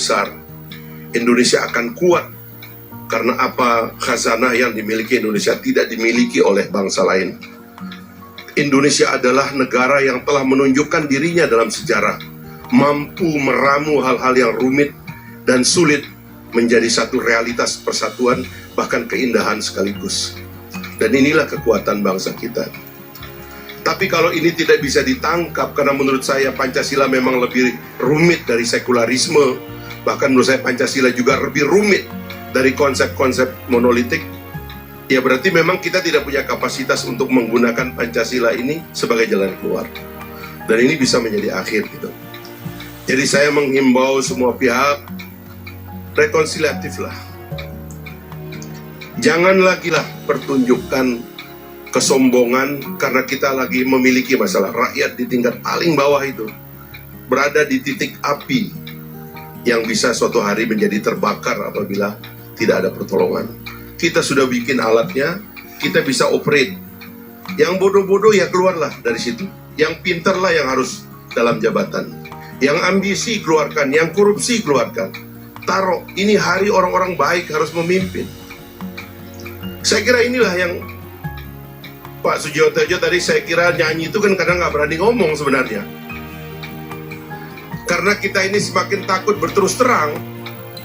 besar. Indonesia akan kuat karena apa khazanah yang dimiliki Indonesia tidak dimiliki oleh bangsa lain. Indonesia adalah negara yang telah menunjukkan dirinya dalam sejarah, mampu meramu hal-hal yang rumit dan sulit menjadi satu realitas persatuan, bahkan keindahan sekaligus. Dan inilah kekuatan bangsa kita. Tapi kalau ini tidak bisa ditangkap, karena menurut saya Pancasila memang lebih rumit dari sekularisme, bahkan menurut saya Pancasila juga lebih rumit dari konsep-konsep monolitik, ya berarti memang kita tidak punya kapasitas untuk menggunakan Pancasila ini sebagai jalan keluar. Dan ini bisa menjadi akhir gitu. Jadi saya menghimbau semua pihak, rekonsiliatif lah. Jangan lagi lah pertunjukkan kesombongan karena kita lagi memiliki masalah. Rakyat di tingkat paling bawah itu berada di titik api yang bisa suatu hari menjadi terbakar apabila tidak ada pertolongan. Kita sudah bikin alatnya, kita bisa operate. Yang bodoh-bodoh ya keluarlah dari situ. Yang pintarlah yang harus dalam jabatan. Yang ambisi keluarkan, yang korupsi keluarkan. Taruh, ini hari orang-orang baik harus memimpin. Saya kira inilah yang Pak Sujiwotejo tadi saya kira nyanyi itu kan kadang nggak berani ngomong sebenarnya. Karena kita ini semakin takut berterus terang,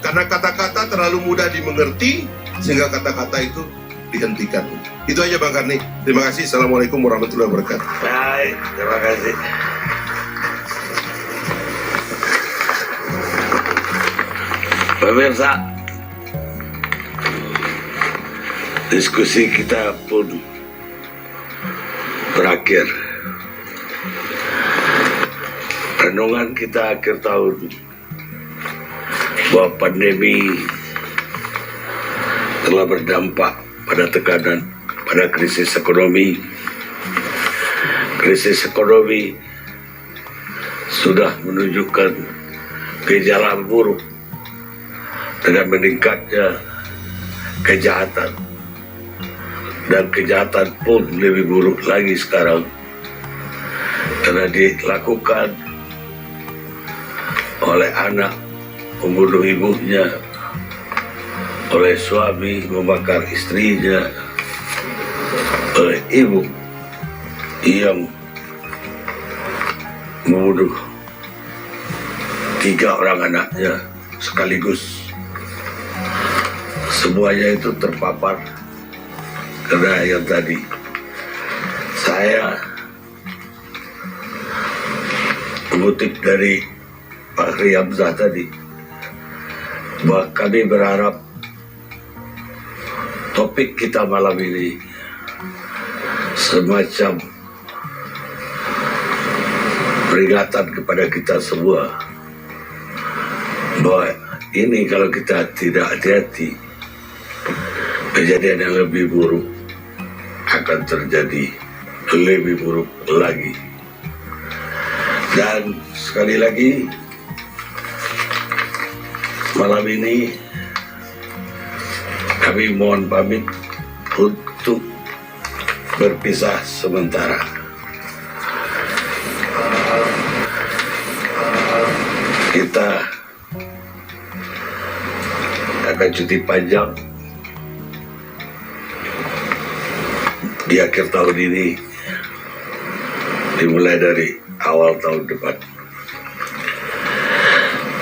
karena kata-kata terlalu mudah dimengerti, sehingga kata-kata itu dihentikan. Itu aja Bang Karni. Terima kasih. Assalamualaikum warahmatullahi wabarakatuh. Baik, terima kasih. Pemirsa, diskusi kita pun berakhir. Renungan kita akhir tahun bahwa pandemi telah berdampak pada tekanan, pada krisis ekonomi. Krisis ekonomi sudah menunjukkan gejala buruk dengan meningkatnya kejahatan, dan kejahatan pun lebih buruk lagi sekarang karena dilakukan oleh anak membunuh ibunya, oleh suami membakar istrinya, oleh ibu yang membunuh 3 orang anaknya sekaligus. Semuanya itu terpapar karena yang tadi saya mengutip dari Pak Fahri Hamzah tadi, bahwa kami berharap topik kita malam ini semacam peringatan kepada kita semua bahwa ini kalau kita tidak hati-hati, kejadian yang lebih buruk akan terjadi, lebih buruk lagi. Dan sekali lagi, malam ini kami mohon pamit untuk berpisah sementara. Kita akan cuti panjang di akhir tahun ini, dimulai dari awal tahun depan.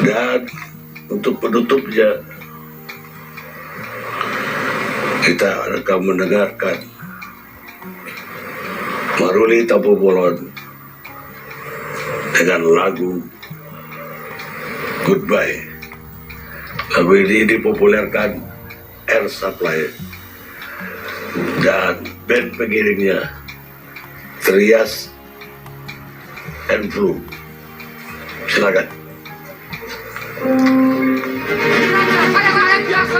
Dan untuk penutupnya, kita akan mendengarkan Maruli Tampu Bolon dengan lagu Goodbye. Lagu ini dipopulerkan Air Supply dan band pengiringnya Trias and Flu. Silakan.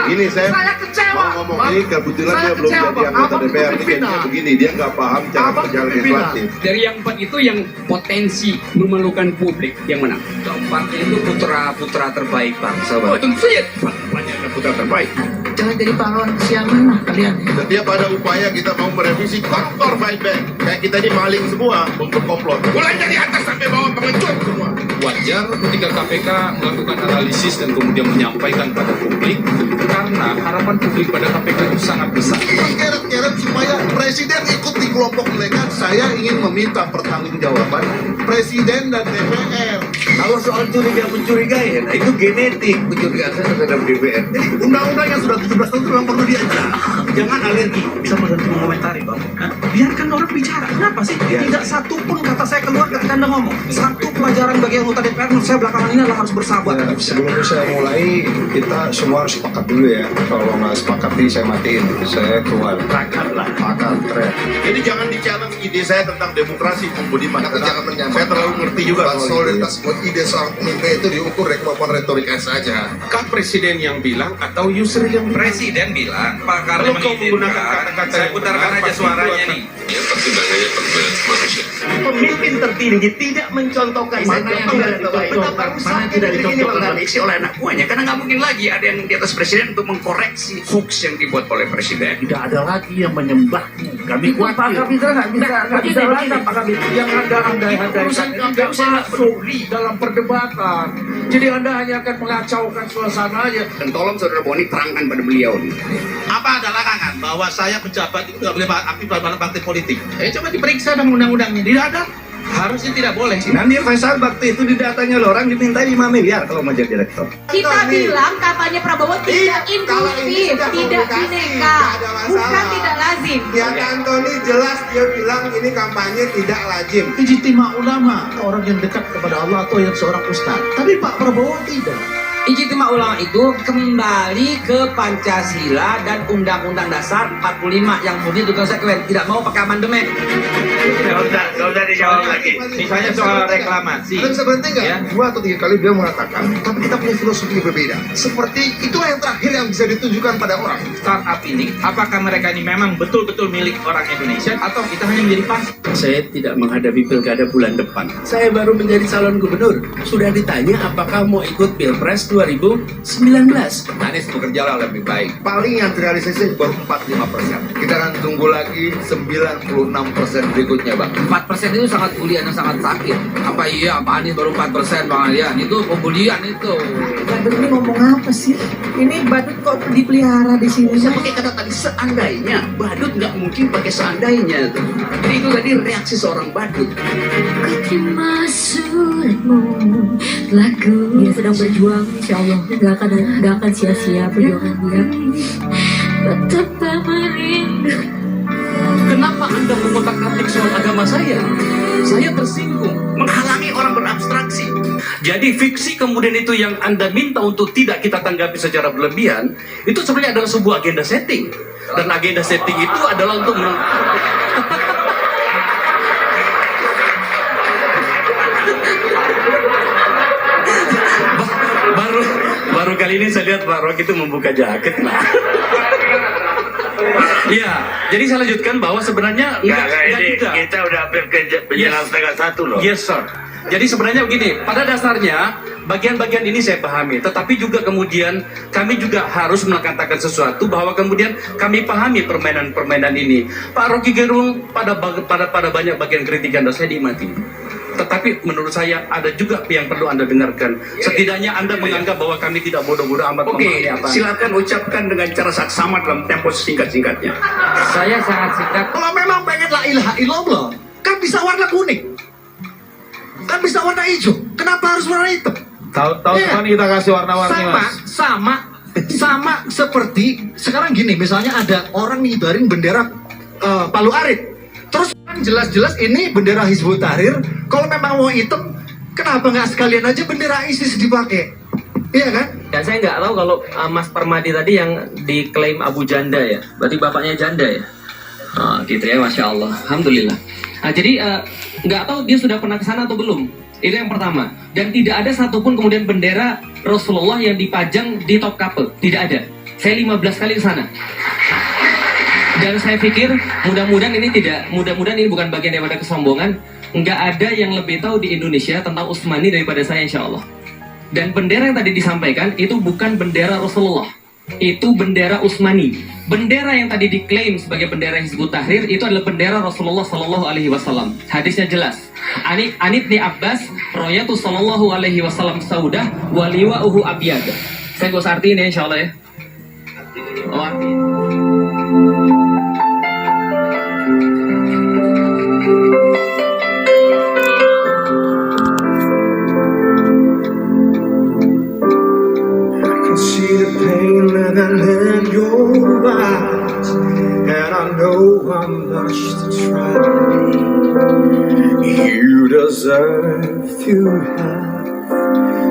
Ini saya mau ngomong ini kebetulan dia belum jadi anggota DPR. Ini kayaknya begini, dia nggak paham cara kerja legislatif. Dari yang 4 itu yang potensi memalukan publik yang mana? Keempat itu putra terbaik bangsa. Oh, tentu saja banyak putra terbaik. Jangan jadi pahlawan siaman lah kalian. Setiap ada upaya kita mau merevisi, koruptor fight back. Kayak kita ini maling semua untuk komplot. Mulai dari atas sampai bawah pengecut semua. Wajar ketika KPK melakukan analisis dan kemudian menyampaikan pada publik, karena harapan publik pada KPK itu sangat besar. Geret-geret supaya presiden ikut di kelompok mereka. Saya ingin meminta pertanggungjawaban presiden dan DPR. Kalau soal curiga-mencurigai, itu genetik mencurigai terhadap DPR. Jadi undang-undang yang sudah 17 tahun itu memang perlu diajar. Jangan alergi. Bisa berhenti mengomentari Bang. Biarkan orang bicara. Kenapa sih? Tidak satu pun kata saya keluar ketika Anda ngomong. Satu pelajaran bagi anggota DPR menurut saya belakangan ini adalah harus bersabar. Sebelum saya mulai, kita semua harus sepakat dulu ya. Kalau nggak sepakat nih saya matiin, saya keluar. Sepakat, keren. Jadi jangan di-challenge ide saya tentang demokrasi, Bung Budiman. Jangan menyamakan. Saya terlalu ngerti juga soal itu. Solidaritas buat ide seorang pemimpin itu diukur dari kemampuan retorika saja. Kah presiden yang bilang atau user yang bilang? Presiden bilang, Pak Karli Kalau kau menggunakan kata-kata saya yang putarkan benar, aja pasti suaranya itu nih. Ya, pertimbangannya manusia. Pemimpin tertinggi tidak mencontohkan Mana yang tidak dicontohkan? Mana yang tidak dicontohkan? Diksi oleh anak buahnya, karena nggak mungkin lagi ada yang di atas presiden untuk mengkoreksi hoax yang dibuat oleh presiden. Tidak ada lagi yang menyembahmu. Kami Pak Kapitra nggak bisa lagi Pak Kapitra. Yang Anda andai-andaikan ini nggak masuk dalam perdebatan. Jadi Anda hanya akan mengacaukan suasana aja. Dan tolong saudara Boni terangkan pada beliau nih. Apa ada larangan bahwa saya pejabat itu nggak boleh aktif dalam partai politik? Coba diperiksa dong undang-undangnya. Tidak ada. Harusnya tidak boleh. Nanti Faisal Bakti itu di datanya orang diminta 5 miliar kalau mau jadi direktur. Kita bilang kampanye Prabowo tidak kalau ini inklusif, sudah tidak komunikasi, bineka, tidak ada masalah. bukan tidak lazim. Ya Antoni jelas dia bilang ini kampanye tidak lazim. Ijtima ulama, orang yang dekat kepada Allah atau yang seorang ustaz. Tapi Pak Prabowo tidak. Ijtima ulama itu kembali ke Pancasila dan Undang-Undang Dasar 45 yang murni itu konsekuen, tidak mau pakai amandemen. Nggak usah dijawab lagi. Misalnya soal reklamasi. Dan sebenarnya nggak Ya. 2 atau 3 kali beliau mengatakan, tapi kita punya filosofi yang berbeda. Seperti itulah yang terakhir yang bisa ditunjukkan pada orang. Startup ini, apakah mereka ini memang betul-betul milik orang Indonesia atau kita hanya menjadi pas? Saya tidak menghadapi pilkada bulan depan. Saya baru menjadi calon gubernur. Sudah ditanya apakah mau ikut Pilpres 2019. Anies bekerjalah lebih baik. Paling yang terrealisasi baru 45%. Kita akan tunggu lagi 96% berikutnya, Bang. 4% itu sangat bulian dan sangat sakit. Apa iya, Pak Anies baru 4% Bang Alian? Itu pembulian itu. Badut ini ngomong apa sih? Ini badut kok dipelihara di sini? Saya pakai kata tadi seandainya, badut nggak mungkin pakai seandainya. Jadi itu tadi reaksi seorang badut. Terima suratmu, lagu. Dia sedang berjuang, insya Allah nggak akan sia-sia perjuangan dia. Betapa merindu. Kenapa Anda mengotak-atik soal agama saya? Saya tersinggung. Menghalangi orang berabstraksi. Jadi fiksi kemudian itu yang Anda minta untuk tidak kita tanggapi secara berlebihan, itu sebenarnya adalah sebuah agenda setting. Dan agenda setting itu adalah untuk baru kali ini saya lihat Pak Rock itu membuka jaket. Nah. Iya, jadi saya lanjutkan bahwa sebenarnya enggak Ini juga. kita udah hampir ke menjelang setengah 1 loh. Yes, sir. Jadi sebenarnya begini, pada dasarnya bagian-bagian ini saya pahami, tetapi juga kemudian kami juga harus mengatakan sesuatu bahwa kemudian kami pahami permainan-permainan ini. Pak Rocky Gerung pada banyak bagian kritikan dan saya dimati. Tetapi menurut saya ada juga yang perlu Anda dengarkan. Setidaknya Anda menganggap bahwa kami tidak bodoh-bodoh amat Oke, memahami apa. silakan ucapkan dengan cara saksama dalam tempo singkat-singkatnya. Saya sangat singkat. Kalau memang pengen la ilaha illallah, kan bisa warna kuning. Kan bisa warna hijau. Kenapa harus warna hitam? Tahun Iya. depan kita kasih warna-warni mas. Sama seperti sekarang gini, misalnya ada orang ngibarin bendera Palu Arit. Terus kan jelas-jelas ini bendera Hizbut Tahrir. Kalau memang mau hitam, kenapa nggak sekalian aja bendera ISIS dipakai? Iya kan? Dan saya nggak tahu kalau Mas Permadi tadi yang diklaim Abu Janda ya, berarti bapaknya janda ya? Gitu ya, Masya Allah, Alhamdulillah. Nah, jadi nggak tahu dia sudah pernah ke sana atau belum. Itu yang pertama. Dan tidak ada satupun kemudian bendera Rasulullah yang dipajang di top couple. Tidak ada. Saya 15 kali ke sana. Dan saya pikir mudah-mudahan ini bukan bagian daripada kesombongan. Nggak ada yang lebih tahu di Indonesia tentang Utsmani daripada saya, insya Allah. Dan bendera yang tadi disampaikan itu bukan bendera Rasulullah. itu bendera Utsmani. Bendera yang tadi diklaim sebagai bendera Hizbut Tahrir itu adalah bendera Rasulullah Sallallahu Alaihi Wasallam. Hadisnya jelas. Anit ni Abbas, royatu Sallallahu Alaihi Wasallam saudah, waliwa'uhu abiyad. Saya gak usah artiin ya, insya Allah ya. Oh, artiin. See the pain living in your eyes, and I know how much to try. You deserve to have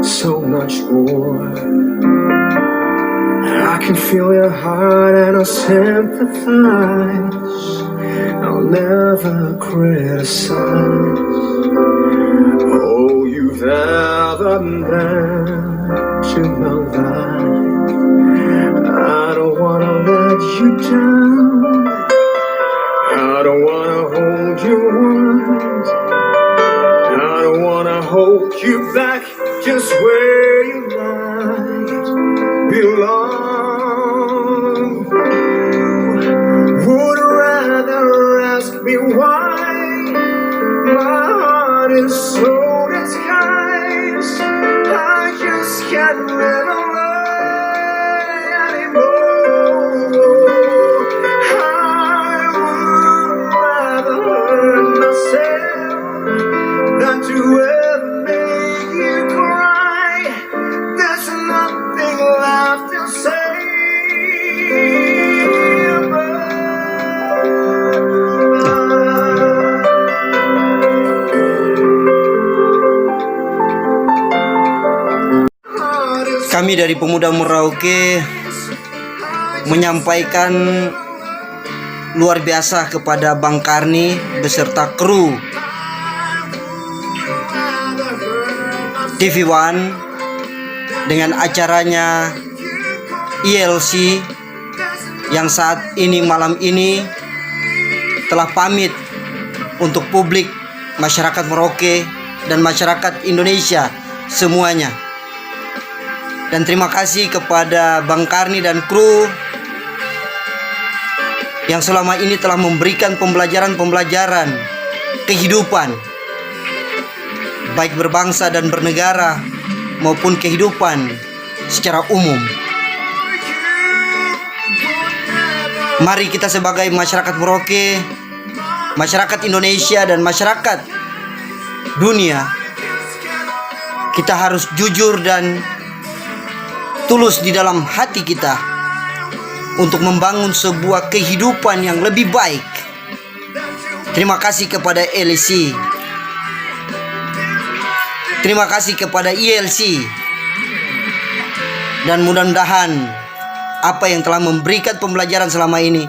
so much more. I can feel your heart and I sympathize. I'll never criticize. Oh, you've ever meant to my life. I don't wanna let you down. I don't wanna hold you once. I don't wanna hold you back just where you might belong. Would rather ask me why my heart is so disguised. I just can't live away anymore. I would rather hurt myself than to ever make you cry. There's nothing left to say. Kami dari Pemuda Merauke menyampaikan luar biasa kepada Bang Karni beserta kru TV One dengan acaranya ILC yang saat ini malam ini telah pamit untuk publik masyarakat Merauke dan masyarakat Indonesia semuanya. Dan terima kasih kepada Bang Karni dan kru yang selama ini telah memberikan pembelajaran-pembelajaran kehidupan, baik berbangsa dan bernegara maupun kehidupan secara umum. Mari kita sebagai masyarakat Merauke, masyarakat Indonesia dan masyarakat dunia, kita harus jujur dan tulus di dalam hati kita untuk membangun sebuah kehidupan yang lebih baik. Terima kasih kepada LC. Terima kasih kepada ILC. Dan mudah-mudahan apa yang telah memberikan pembelajaran selama ini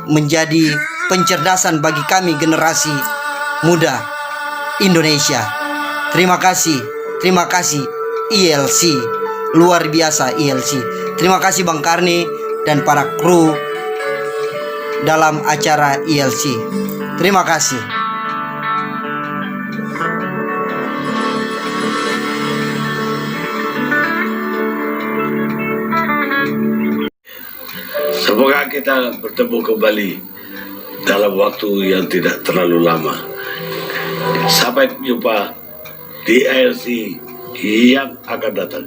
menjadi pencerdasan bagi kami generasi muda Indonesia. Terima kasih ILC. Luar biasa ILC. Terima kasih Bang Karni dan para kru dalam acara ILC. Terima kasih. Semoga kita bertemu kembali dalam waktu yang tidak terlalu lama. Sampai jumpa di ILC yang akan datang.